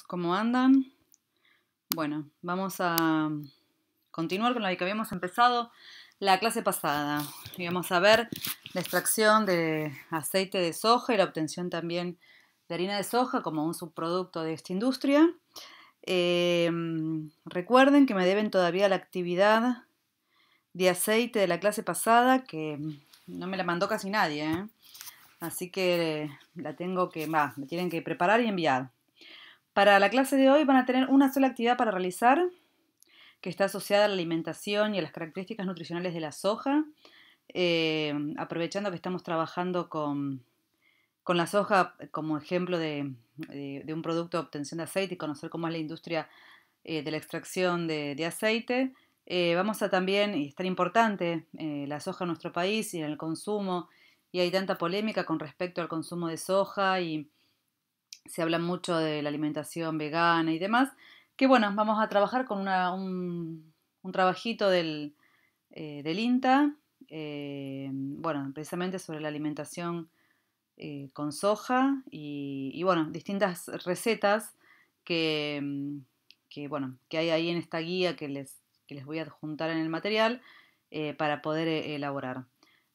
¿Cómo andan? Bueno, vamos a continuar con la que habíamos empezado la clase pasada. Y vamos a ver la extracción de aceite de soja y la obtención también de harina de soja como un subproducto de esta industria. Recuerden que me deben todavía la actividad de aceite de la clase pasada, que no me la mandó casi nadie, ¿eh? Así que la tienen que preparar y enviar. Para la clase de hoy van a tener una sola actividad para realizar, que está asociada a la alimentación y a las características nutricionales de la soja, aprovechando que estamos trabajando con la soja como ejemplo de un producto de obtención de aceite y conocer cómo es la industria de la extracción de aceite. Vamos a también, y es tan importante la soja en nuestro país y en el consumo, y hay tanta polémica con respecto al consumo de soja y se habla mucho de la alimentación vegana y demás, que bueno, vamos a trabajar con un trabajito del INTA, bueno, precisamente sobre la alimentación con soja y bueno, distintas recetas que, bueno, que hay ahí en esta guía que les voy a adjuntar en el material para poder elaborar.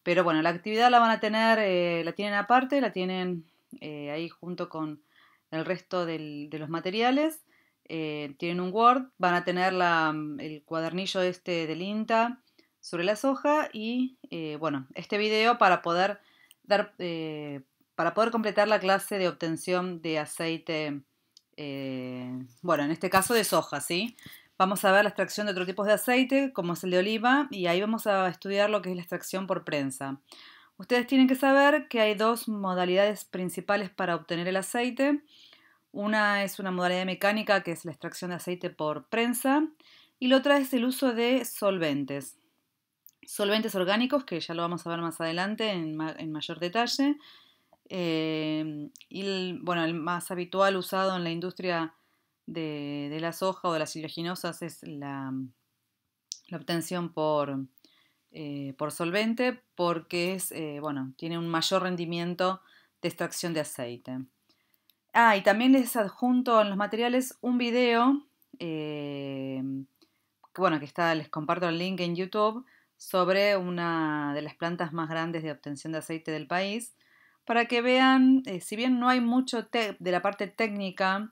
Pero bueno, la actividad la van a tener, la tienen aparte, la tienen ahí junto con el resto de los materiales. Tienen un Word, van a tener el cuadernillo este del INTA sobre la soja y bueno, este video dar, para poder completar la clase de obtención de aceite, bueno, en este caso de soja, ¿sí? Vamos a ver la extracción de otros tipos de aceite, como es el de oliva, y ahí vamos a estudiar lo que es la extracción por prensa. Ustedes tienen que saber que hay dos modalidades principales para obtener el aceite. Una es una modalidad mecánica, que es la extracción de aceite por prensa, y la otra es el uso de solventes. Solventes orgánicos, que ya lo vamos a ver más adelante en mayor detalle. Bueno, el más habitual usado en la industria de la soja o de las oleaginosas es la obtención por solvente, porque bueno, tiene un mayor rendimiento de extracción de aceite. Y también les adjunto en los materiales un video, que bueno, les comparto el link en YouTube, sobre una de las plantas más grandes de obtención de aceite del país, para que vean, si bien no hay mucho de la parte técnica,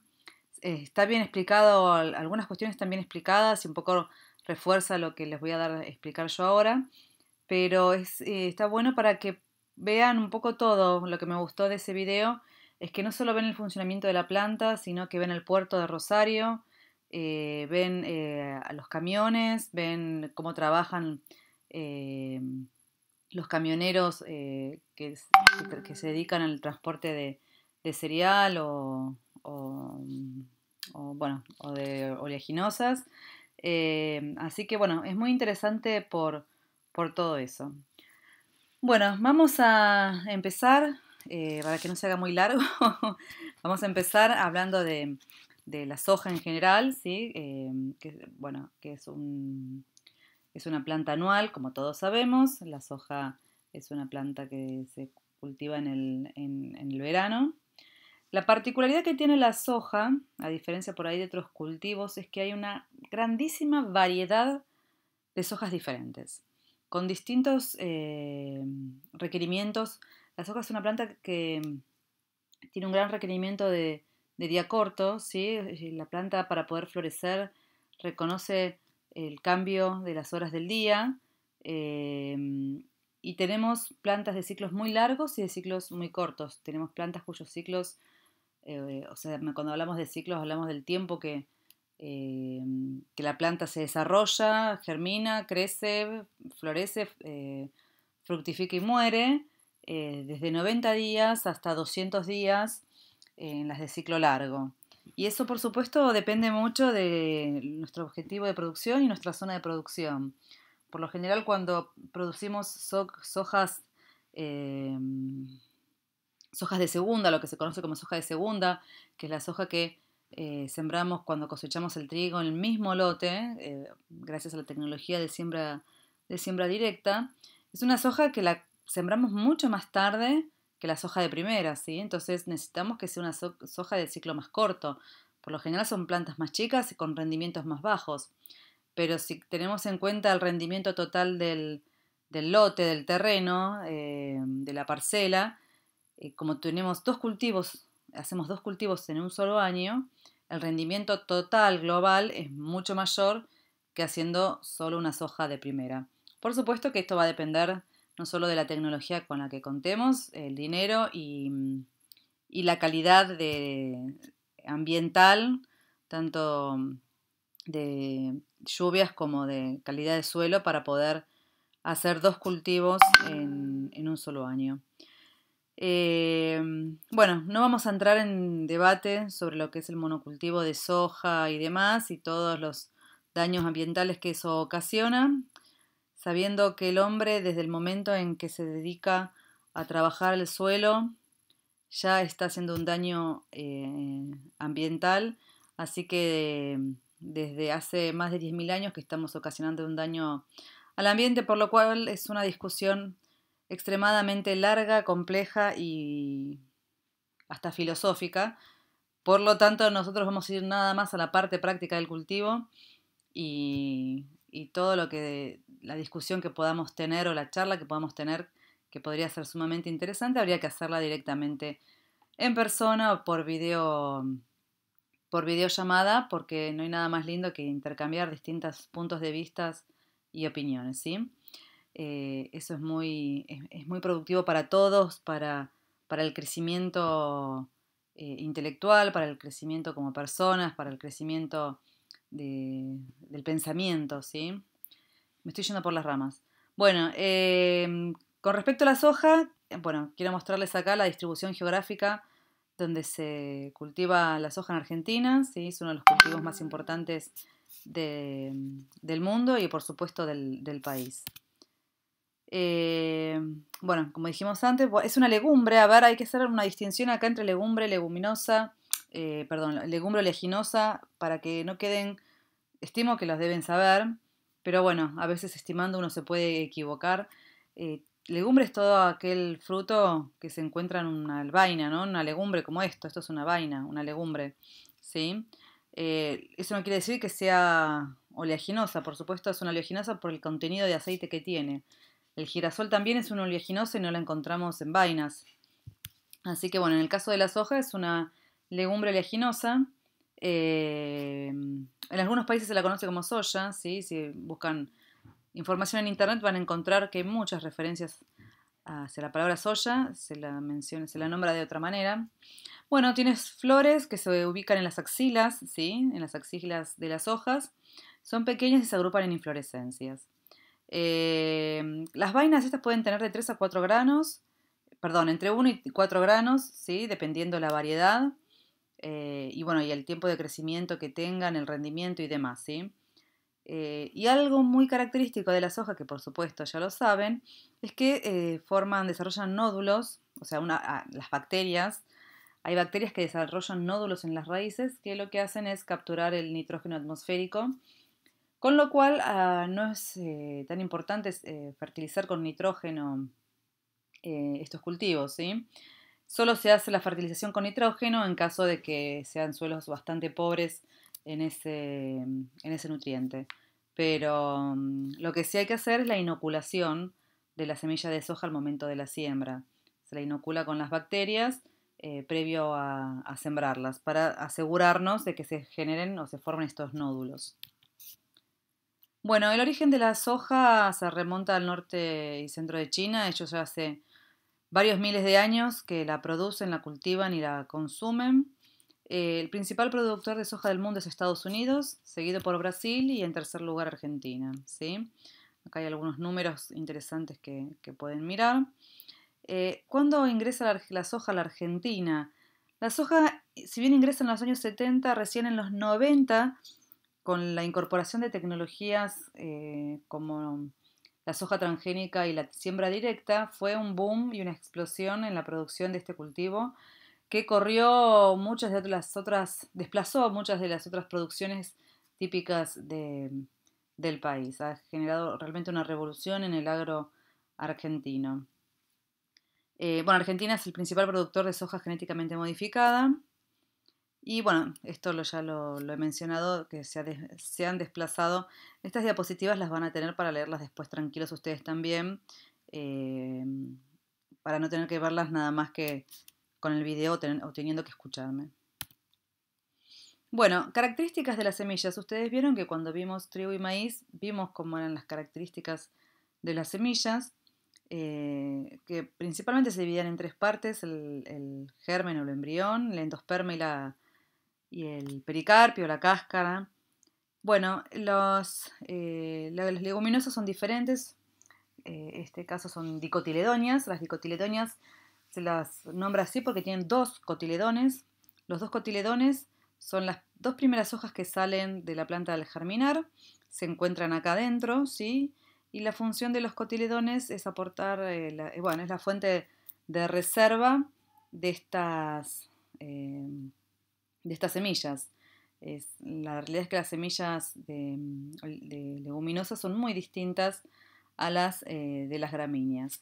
está bien explicado, algunas cuestiones están bien explicadas y un poco refuerza lo que les voy a dar a explicar yo ahora, pero está bueno para que vean un poco todo. Lo que me gustó de ese video es que no solo ven el funcionamiento de la planta, sino que ven el puerto de Rosario, ven a los camiones, ven cómo trabajan eh, los camioneros que se dedican al transporte de cereal bueno, o de oleaginosas. Así que bueno, es muy interesante por todo eso. Bueno, vamos a empezar, para que no se haga muy largo, vamos a empezar hablando de la soja en general, ¿sí? Bueno, que es una planta anual, como todos sabemos. La soja es una planta que se cultiva en el verano. La particularidad que tiene la soja, a diferencia por ahí de otros cultivos, es que hay una grandísima variedad de sojas diferentes, con distintos requerimientos. La soja es una planta que tiene un gran requerimiento de día corto, ¿sí? La planta, para poder florecer, reconoce el cambio de las horas del día, eh, y tenemos plantas de ciclos muy largos y de ciclos muy cortos. Tenemos plantas cuyos ciclos, o sea, cuando hablamos de ciclos hablamos del tiempo eh, que la planta se desarrolla, germina, crece, florece, fructifica y muere, desde 90 días hasta 200 días en las de ciclo largo. Y eso, por supuesto, depende mucho de nuestro objetivo de producción y nuestra zona de producción. Por lo general, cuando producimos eh, sojas de segunda, lo que se conoce como soja de segunda, que es la soja que sembramos cuando cosechamos el trigo en el mismo lote, gracias a la tecnología de siembra directa, es una soja que la sembramos mucho más tarde que la soja de primera, ¿sí? Entonces necesitamos que sea una soja de ciclo más corto, por lo general son plantas más chicas y con rendimientos más bajos. Pero si tenemos en cuenta el rendimiento total del lote, del terreno, de la parcela, como tenemos dos cultivos, hacemos dos cultivos en un solo año, el rendimiento total global es mucho mayor que haciendo solo una soja de primera. Por supuesto que esto va a depender no solo de la tecnología con la que contemos, el dinero y la calidad ambiental, tanto de lluvias como de calidad de suelo para poder hacer dos cultivos en un solo año. Bueno, no vamos a entrar en debate sobre lo que es el monocultivo de soja y demás y todos los daños ambientales que eso ocasiona, sabiendo que el hombre desde el momento en que se dedica a trabajar el suelo ya está haciendo un daño ambiental, así que desde hace más de 10.000 años que estamos ocasionando un daño al ambiente, por lo cual es una discusión extremadamente larga, compleja y hasta filosófica. Por lo tanto, nosotros vamos a ir nada más a la parte práctica del cultivo y todo lo que la discusión que podamos tener o la charla que podamos tener, que podría ser sumamente interesante, habría que hacerla directamente en persona o por videollamada, porque no hay nada más lindo que intercambiar distintos puntos de vista y opiniones, ¿sí? Eso es muy productivo para todos, para el crecimiento intelectual, para el crecimiento como personas, para el crecimiento del pensamiento, ¿sí? Me estoy yendo por las ramas. Bueno, con respecto a la soja, bueno, quiero mostrarles acá la distribución geográfica donde se cultiva la soja en Argentina, ¿sí? Es uno de los cultivos más importantes del mundo y por supuesto del país. Bueno, como dijimos antes, es una legumbre. A ver, hay que hacer una distinción acá entre legumbre, leguminosa, legumbre oleginosa, para que no queden, estimo que los deben saber, pero bueno, a veces estimando uno se puede equivocar. Legumbre es todo aquel fruto que se encuentra en una vaina, ¿no? Una legumbre como esto es una vaina, una legumbre, ¿sí? Eso no quiere decir que sea oleaginosa, por supuesto es una oleaginosa por el contenido de aceite que tiene. El girasol también es una oleaginosa y no la encontramos en vainas. Así que bueno, en el caso de la soja es una legumbre oleaginosa. En algunos países se la conoce como soya, ¿sí? Si buscan información en internet van a encontrar que hay muchas referencias hacia la palabra soya, se la nombra de otra manera. Bueno, tienes flores que se ubican en las axilas, ¿sí? En las axilas de las hojas. Son pequeñas y se agrupan en inflorescencias. Las vainas estas pueden tener de 3 a 4 granos, perdón, entre 1 y 4 granos, ¿sí? Dependiendo la variedad. Y bueno, y el tiempo de crecimiento que tengan, el rendimiento y demás, ¿sí? Y algo muy característico de las hojas, que por supuesto ya lo saben, es que desarrollan nódulos, o sea, las bacterias, hay bacterias que desarrollan nódulos en las raíces que lo que hacen es capturar el nitrógeno atmosférico, con lo cual no es tan importante fertilizar con nitrógeno estos cultivos, ¿sí? Solo se hace la fertilización con nitrógeno en caso de que sean suelos bastante pobres en ese nutriente. Pero lo que sí hay que hacer es la inoculación de la semilla de soja al momento de la siembra. Se la inocula con las bacterias previo a sembrarlas para asegurarnos de que se generen o se formen estos nódulos. Bueno, el origen de la soja se remonta al norte y centro de China. Ellos ya hace varios miles de años que la producen, la cultivan y la consumen. El principal productor de soja del mundo es Estados Unidos, seguido por Brasil y en tercer lugar Argentina, ¿sí? Acá hay algunos números interesantes que pueden mirar. ¿Cuándo ingresa la soja a la Argentina? La soja, si bien ingresa en los años 70, recién en los 90, con la incorporación de tecnologías como la soja transgénica y la siembra directa, fue un boom y una explosión en la producción de este cultivo que desplazó muchas de las otras producciones típicas del país. Ha generado realmente una revolución en el agro argentino. Bueno, Argentina es el principal productor de soja genéticamente modificada Y bueno, esto ya lo he mencionado, que se han desplazado. Estas diapositivas las van a tener para leerlas después tranquilos ustedes también, eh, para no tener que verlas nada más que con el video o teniendo que escucharme. Bueno, características de las semillas. Ustedes vieron que cuando vimos trigo y maíz, vimos cómo eran las características de las semillas, que principalmente se dividían en tres partes: el germen o el embrión, el endosperma y el pericarpio, la cáscara. Bueno, las leguminosas son diferentes. Este caso son dicotiledonias. Las dicotiledonias se las nombra así porque tienen dos cotiledones. Los dos cotiledones son las dos primeras hojas que salen de la planta al germinar. Se encuentran acá adentro, ¿sí? Y la función de los cotiledones es aportar, bueno, es la fuente de reserva de eh, estas semillas. La realidad es que las semillas de leguminosas son muy distintas a las de las gramíneas.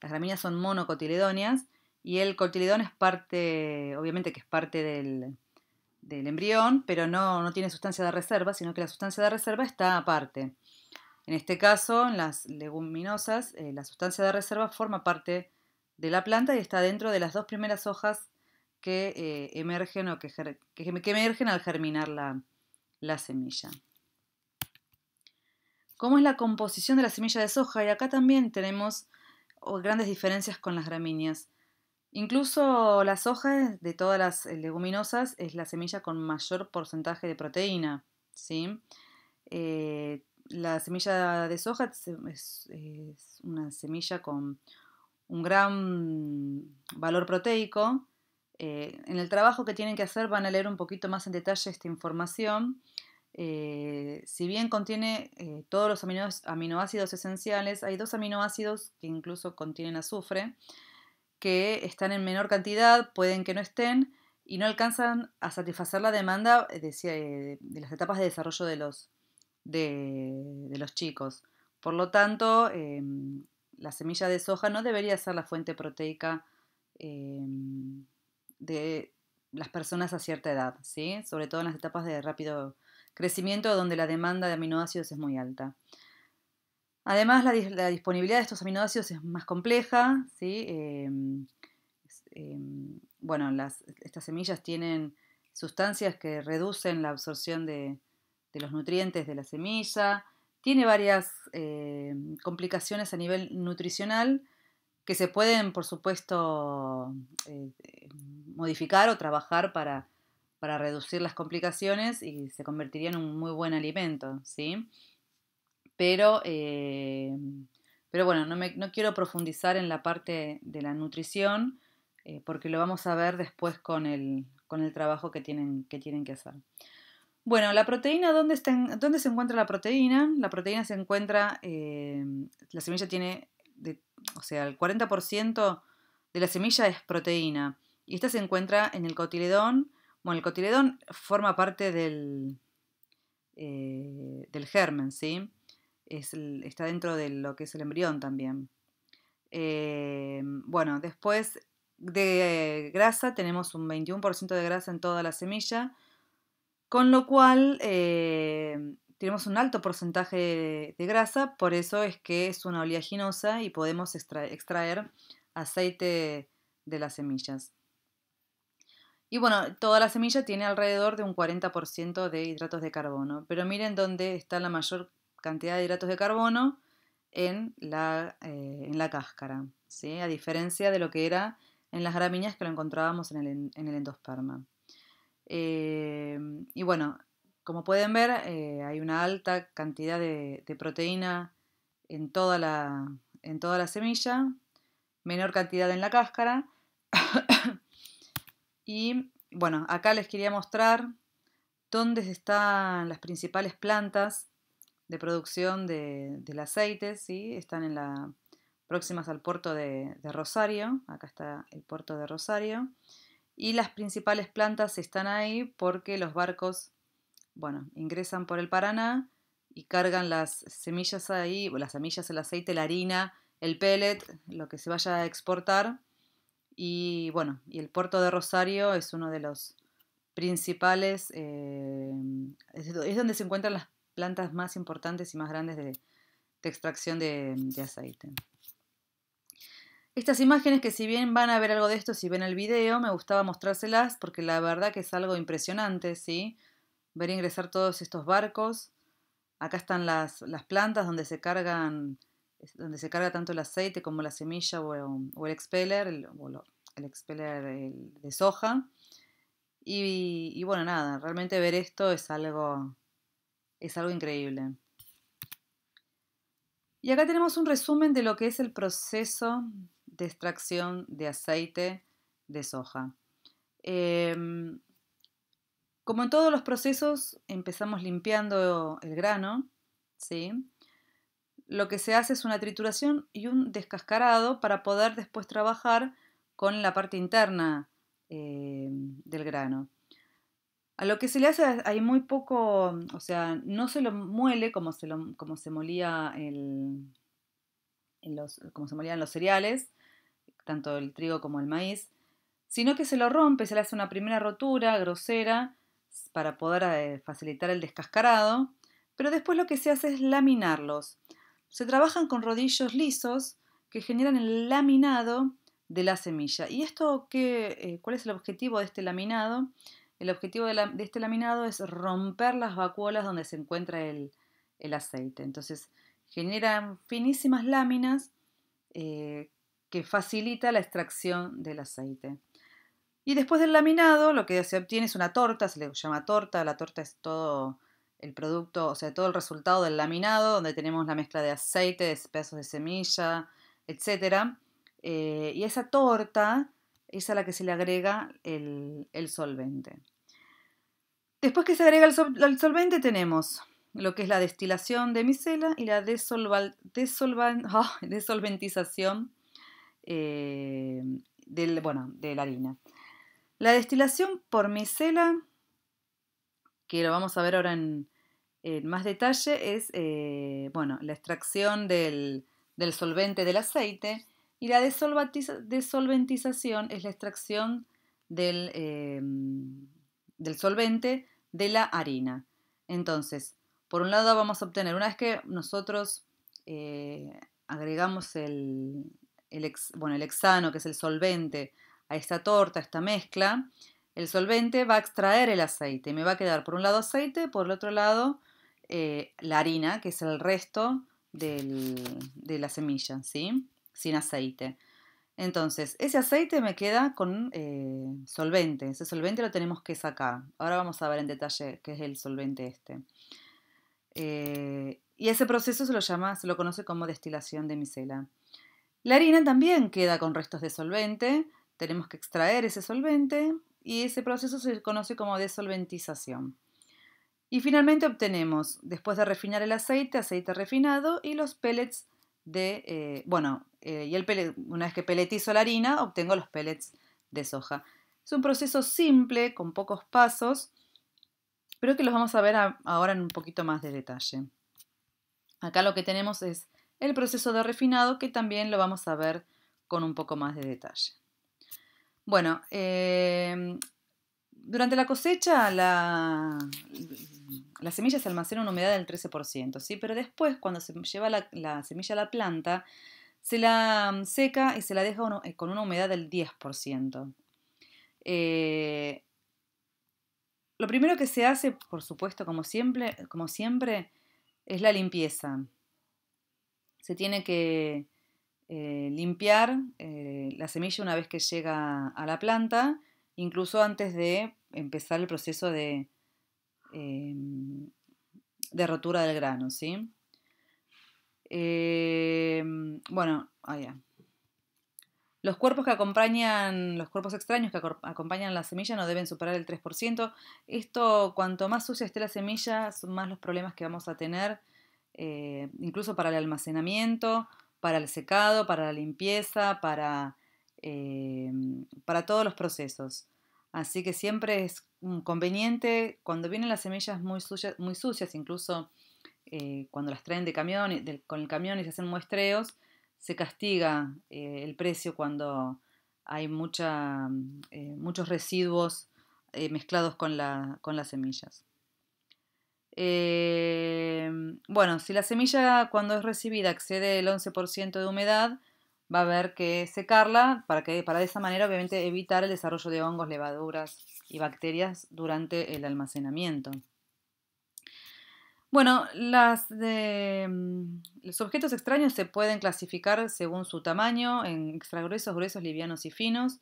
Las gramíneas son monocotiledóneas y el cotiledón es parte, obviamente que es parte del embrión, pero no tiene sustancia de reserva, sino que la sustancia de reserva está aparte. En este caso, en las leguminosas, la sustancia de reserva forma parte de la planta y está dentro de las dos primeras hojas que emergen o que emergen al germinar la semilla. ¿Cómo es la composición de la semilla de soja? Y acá también tenemos grandes diferencias con las gramíneas. Incluso la soja de todas las leguminosas es la semilla con mayor porcentaje de proteína, ¿sí? La semilla de soja es una semilla con un gran valor proteico. En el trabajo que tienen que hacer van a leer un poquito más en detalle esta información. Si bien contiene todos los aminoácidos esenciales, hay dos aminoácidos que incluso contienen azufre, que están en menor cantidad, pueden que no estén, y no alcanzan a satisfacer la demanda de las etapas de desarrollo de los chicos. Por lo tanto, la semilla de soja no debería ser la fuente proteica de las personas a cierta edad, ¿sí? Sobre todo en las etapas de rápido crecimiento donde la demanda de aminoácidos es muy alta. Además, la disponibilidad de estos aminoácidos es más compleja, ¿sí? Bueno, estas semillas tienen sustancias que reducen la absorción de los nutrientes de la semilla, tiene varias complicaciones a nivel nutricional que se pueden, por supuesto, modificar o trabajar para reducir las complicaciones y se convertiría en un muy buen alimento, ¿sí? Pero, pero bueno, no quiero profundizar en la parte de la nutrición porque lo vamos a ver después con el trabajo que tienen que hacer. Bueno, la proteína, ¿dónde se encuentra la proteína? La proteína se encuentra, la semilla tiene, o sea, el 40% de la semilla es proteína. Y esta se encuentra en el cotiledón. Bueno, el cotiledón forma parte del germen, ¿sí? Está dentro de lo que es el embrión también. Bueno, después de grasa tenemos un 21% de grasa en toda la semilla, con lo cual tenemos un alto porcentaje de grasa, por eso es que es una oleaginosa y podemos extraer aceite de las semillas. Y bueno, toda la semilla tiene alrededor de un 40% de hidratos de carbono, pero miren dónde está la mayor cantidad de hidratos de carbono en la cáscara, ¿sí? A diferencia de lo que era en las gramíneas que lo encontrábamos en el endosperma. Y bueno, como pueden ver, hay una alta cantidad de proteína en toda la semilla, menor cantidad en la cáscara. Y bueno, acá les quería mostrar dónde están las principales plantas de producción del aceite, ¿sí? Están próximas al puerto de Rosario. Acá está el puerto de Rosario. Y las principales plantas están ahí porque los barcos, bueno, ingresan por el Paraná y cargan las semillas ahí, las semillas, el aceite, la harina, el pellet, lo que se vaya a exportar. Y bueno, y el puerto de Rosario es uno de los principales, es donde se encuentran las plantas más importantes y más grandes de extracción de aceite. Estas imágenes, que si bien van a ver algo de esto si ven el video, me gustaba mostrárselas porque la verdad que es algo impresionante, ¿sí? Ver ingresar todos estos barcos. Acá están las plantas donde se carga tanto el aceite como la semilla o el expeller, el expeller de soja. Y bueno, nada, realmente ver esto es algo increíble. Y acá tenemos un resumen de lo que es el proceso de extracción de aceite de soja. Como en todos los procesos, empezamos limpiando el grano, ¿sí? Lo que se hace es una trituración y un descascarado para poder después trabajar con la parte interna del grano. A lo que se le hace hay muy poco, o sea, no se lo muele como se molía como se molían los cereales, tanto el trigo como el maíz, sino que se lo rompe, se le hace una primera rotura grosera para poder facilitar el descascarado, pero después lo que se hace es laminarlos. Se trabajan con rodillos lisos que generan el laminado de la semilla. ¿Y esto cuál es el objetivo de este laminado? El objetivo de este laminado es romper las vacuolas donde se encuentra el aceite. Entonces generan finísimas láminas que facilita la extracción del aceite. Y después del laminado, lo que se obtiene es una torta, se le llama torta. La torta es todo el producto, o sea, todo el resultado del laminado, donde tenemos la mezcla de aceite, de pedazos de semilla, etc. Y esa torta es a la que se le agrega el solvente. Después que se agrega el solvente, tenemos lo que es la destilación de micela y la desolventización de la harina. La destilación por micela, que lo vamos a ver ahora en más detalle, es la extracción del solvente del aceite, y la desolventización es la extracción del solvente de la harina. Entonces, por un lado vamos a obtener, una vez que nosotros agregamos el hexano, que es el solvente, a esta torta, a esta mezcla, el solvente va a extraer el aceite y me va a quedar por un lado aceite, por el otro lado la harina, que es el resto de la semilla, ¿sí? Sin aceite. Entonces, ese aceite me queda con solvente. Ese solvente lo tenemos que sacar. Ahora vamos a ver en detalle qué es el solvente este. Y ese proceso se lo conoce como destilación de micela. La harina también queda con restos de solvente. Tenemos que extraer ese solvente y ese proceso se conoce como desolventización. Y finalmente obtenemos, después de refinar el aceite refinado y los pellets una vez que pelletizo la harina, obtengo los pellets de soja. Es un proceso simple, con pocos pasos, pero que los vamos a ver ahora en un poquito más de detalle. Acá lo que tenemos es el proceso de refinado, que también lo vamos a ver con un poco más de detalle. Bueno, durante la cosecha la semilla se almacena una humedad del 13%, ¿sí? Pero después, cuando se lleva la semilla a la planta, se la seca y se la deja con una humedad del 10%. Lo primero que se hace, por supuesto, como siempre, es la limpieza. Se tiene que limpiar la semilla una vez que llega a la planta, incluso antes de empezar el proceso de rotura del grano, ¿sí? Los cuerpos extraños que acompañan la semilla no deben superar el 3%. Esto, cuanto más sucia esté la semilla, son más los problemas que vamos a tener, incluso para el almacenamiento, para el secado, para la limpieza, para todos los procesos. Así que siempre es conveniente, cuando vienen las semillas muy sucias, incluso cuando las traen con el camión y se hacen muestreos, se castiga el precio cuando hay muchos residuos mezclados con las semillas. Bueno, si la semilla cuando es recibida excede el 11% de humedad, va a haber que secarla para de esa manera obviamente evitar el desarrollo de hongos, levaduras y bacterias durante el almacenamiento. Bueno, los objetos extraños se pueden clasificar según su tamaño en extragruesos, gruesos, livianos y finos,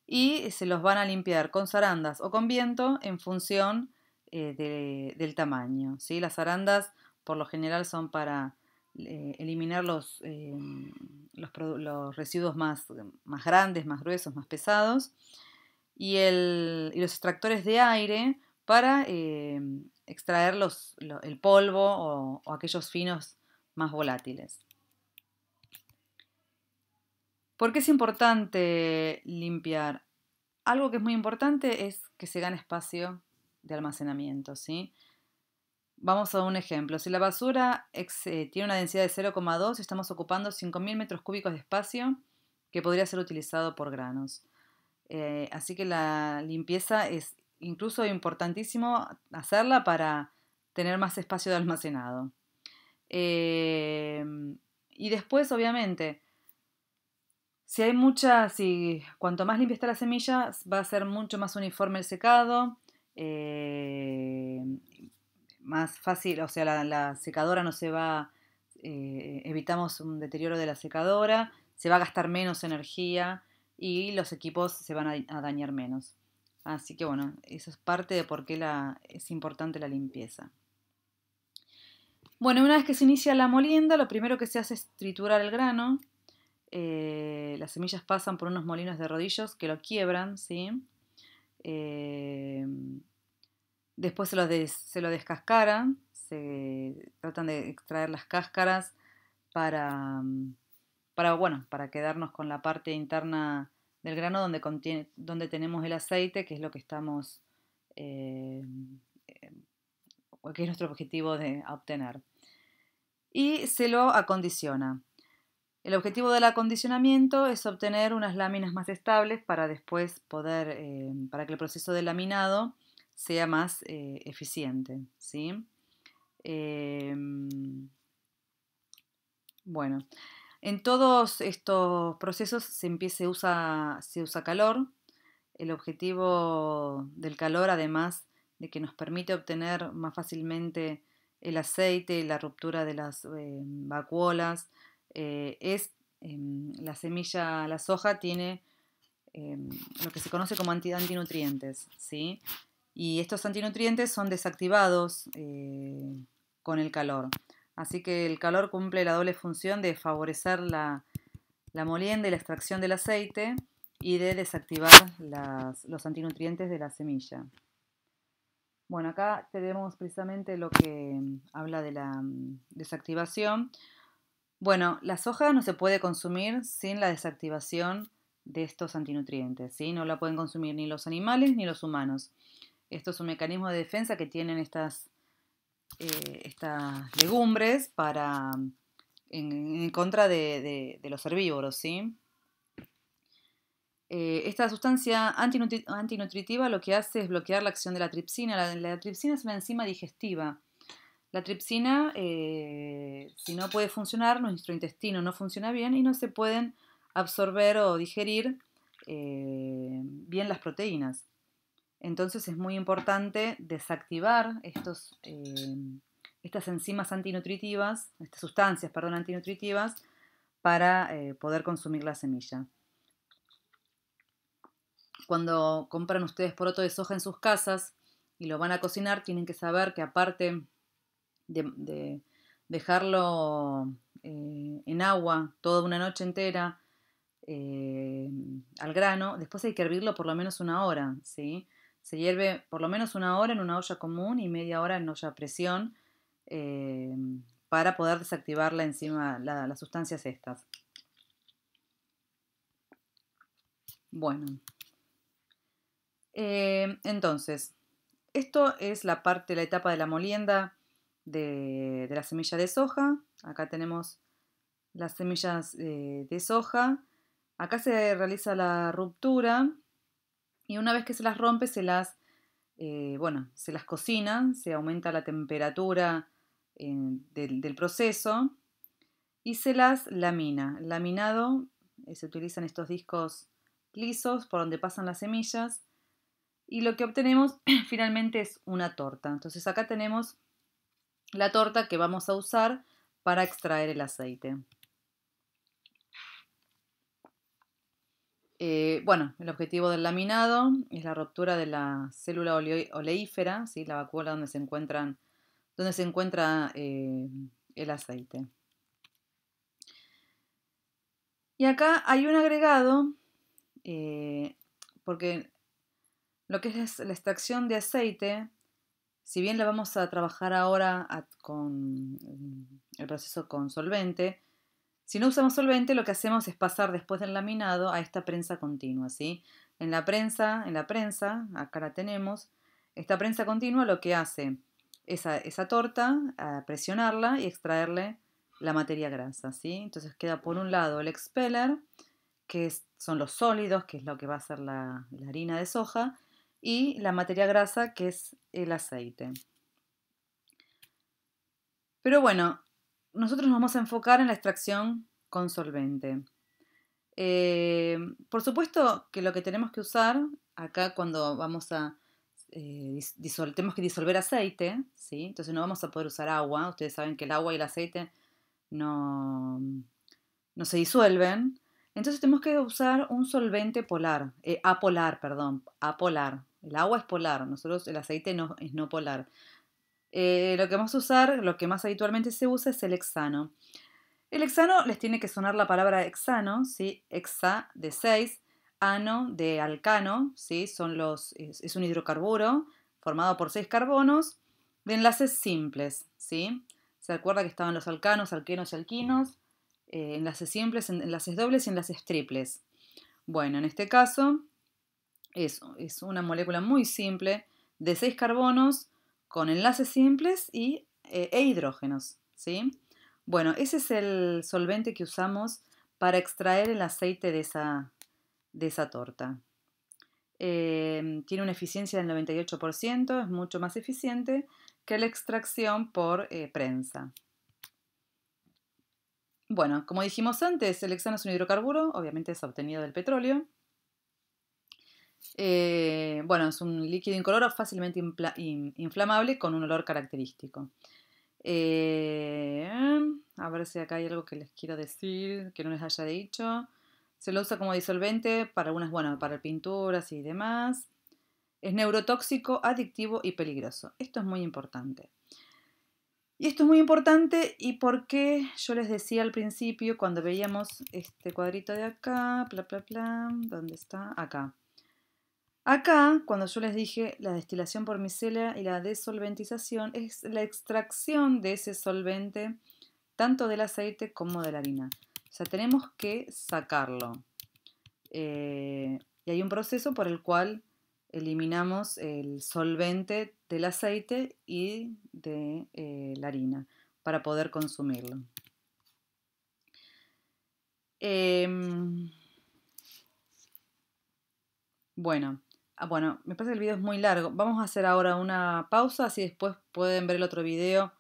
y se los van a limpiar con zarandas o con viento en función del tamaño, ¿sí? Las zarandas por lo general son para eliminar los residuos más grandes, más gruesos, más pesados, y los extractores de aire para extraer el polvo o aquellos finos más volátiles. ¿Por qué es importante limpiar? Algo que es muy importante es que se gane espacio de almacenamiento, ¿sí? Vamos a un ejemplo. Si la basura tiene una densidad de 0,2, estamos ocupando 5.000 metros cúbicos de espacio que podría ser utilizado por granos. Así que la limpieza es incluso importantísimo hacerla para tener más espacio de almacenado. Y después, obviamente, cuanto más limpia está la semilla, va a ser mucho más uniforme el secado, más fácil, o sea, la secadora no se va, evitamos un deterioro de la secadora, se va a gastar menos energía y los equipos se van a dañar menos. Así que bueno, eso es parte de por qué es importante la limpieza. Bueno, una vez que se inicia la molienda, lo primero que se hace es triturar el grano. Las semillas pasan por unos molinos de rodillos que lo quiebran, ¿sí? Después se lo descascaran, se tratan de extraer las cáscaras para quedarnos con la parte interna del grano donde tenemos el aceite, que es lo que estamos, que es nuestro objetivo de obtener. Y se lo acondiciona. El objetivo del acondicionamiento es obtener unas láminas más estables para después para que el proceso de laminado sea más eficiente, ¿sí? Bueno, en todos estos procesos se usa calor. El objetivo del calor, además de que nos permite obtener más fácilmente el aceite y la ruptura de las vacuolas, es la soja tiene lo que se conoce como antinutrientes, ¿sí? Y estos antinutrientes son desactivados con el calor. Así que el calor cumple la doble función de favorecer la molienda y la extracción del aceite y de desactivar los antinutrientes de la semilla. Bueno, acá tenemos precisamente lo que habla de la desactivación. Bueno, la soja no se puede consumir sin la desactivación de estos antinutrientes, ¿sí? No la pueden consumir ni los animales ni los humanos. Esto es un mecanismo de defensa que tienen estas legumbres en contra de los herbívoros, ¿sí? Esta sustancia antinutritiva lo que hace es bloquear la acción de la tripsina. La tripsina es una enzima digestiva. La tripsina, si no puede funcionar, nuestro intestino no funciona bien y no se pueden absorber o digerir bien las proteínas. Entonces es muy importante desactivar estas enzimas antinutritivas, estas sustancias, perdón, antinutritivas, para poder consumir la semilla. Cuando compran ustedes poroto de soja en sus casas y lo van a cocinar, tienen que saber que aparte de dejarlo en agua toda una noche entera al grano, después hay que hervirlo por lo menos 1 hora, ¿sí? Se hierve por lo menos 1 hora en una olla común y media hora en olla a presión para poder desactivar las sustancias estas. Bueno, entonces, esto es la etapa de la molienda de la semilla de soja. Acá tenemos las semillas de soja. Acá se realiza la ruptura Y una vez que se las rompe, se las cocina, se aumenta la temperatura del proceso y se las lamina. El laminado, se utilizan estos discos lisos por donde pasan las semillas y lo que obtenemos finalmente es una torta. Entonces acá tenemos la torta que vamos a usar para extraer el aceite. El objetivo del laminado es la ruptura de la célula oleífera, ¿sí? La vacuola donde se encuentra el aceite. Y acá hay un agregado, porque lo que es la extracción de aceite, si bien la vamos a trabajar ahora con el proceso con solvente, si no usamos solvente, lo que hacemos es pasar después del laminado a esta prensa continua, ¿sí? En la prensa, acá la tenemos, esta prensa continua lo que hace es esa torta, a presionarla y extraerle la materia grasa, ¿sí? Entonces queda por un lado el expeller, son los sólidos, que es lo que va a ser la harina de soja, y la materia grasa, que es el aceite. Pero bueno, nosotros nos vamos a enfocar en la extracción con solvente. Por supuesto que lo que tenemos que usar acá cuando vamos a tenemos que disolver aceite, ¿sí? Entonces no vamos a poder usar agua. Ustedes saben que el agua y el aceite no, no se disuelven. Entonces tenemos que usar un solvente polar, apolar, perdón, apolar. El agua es polar, nosotros el aceite es no polar. Lo que vamos a usar, lo que más habitualmente se usa es el hexano. El hexano les tiene que sonar la palabra hexano, ¿sí? Hexa de 6, ano de alcano, ¿sí? Es un hidrocarburo formado por 6 carbonos de enlaces simples, ¿sí? Se acuerda que estaban los alcanos, alquenos y alquinos, enlaces simples, enlaces dobles y enlaces triples. Bueno, en este caso es una molécula muy simple de 6 carbonos con enlaces simples e hidrógenos, ¿sí? Bueno, ese es el solvente que usamos para extraer el aceite de esa torta. Tiene una eficiencia del 98%, es mucho más eficiente que la extracción por prensa. Bueno, como dijimos antes, el hexano es un hidrocarburo, obviamente es obtenido del petróleo. Es un líquido incoloro fácilmente inflamable con un olor característico. A ver si acá hay algo que les quiero decir que no les haya dicho. Se lo usa como disolvente para para pinturas y demás. Es neurotóxico, adictivo y peligroso. Esto es muy importante. Y esto es muy importante y porque yo les decía al principio, cuando veíamos este cuadrito de acá, ¿dónde está? Acá. Acá, cuando yo les dije la destilación por micelia y la desolventización, es la extracción de ese solvente tanto del aceite como de la harina. O sea, tenemos que sacarlo. Y hay un proceso por el cual eliminamos el solvente del aceite y de la harina para poder consumirlo. Bueno, me parece que el video es muy largo. Vamos a hacer ahora una pausa, así después pueden ver el otro video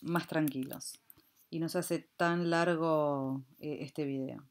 más tranquilos. Y no se hace tan largo este video.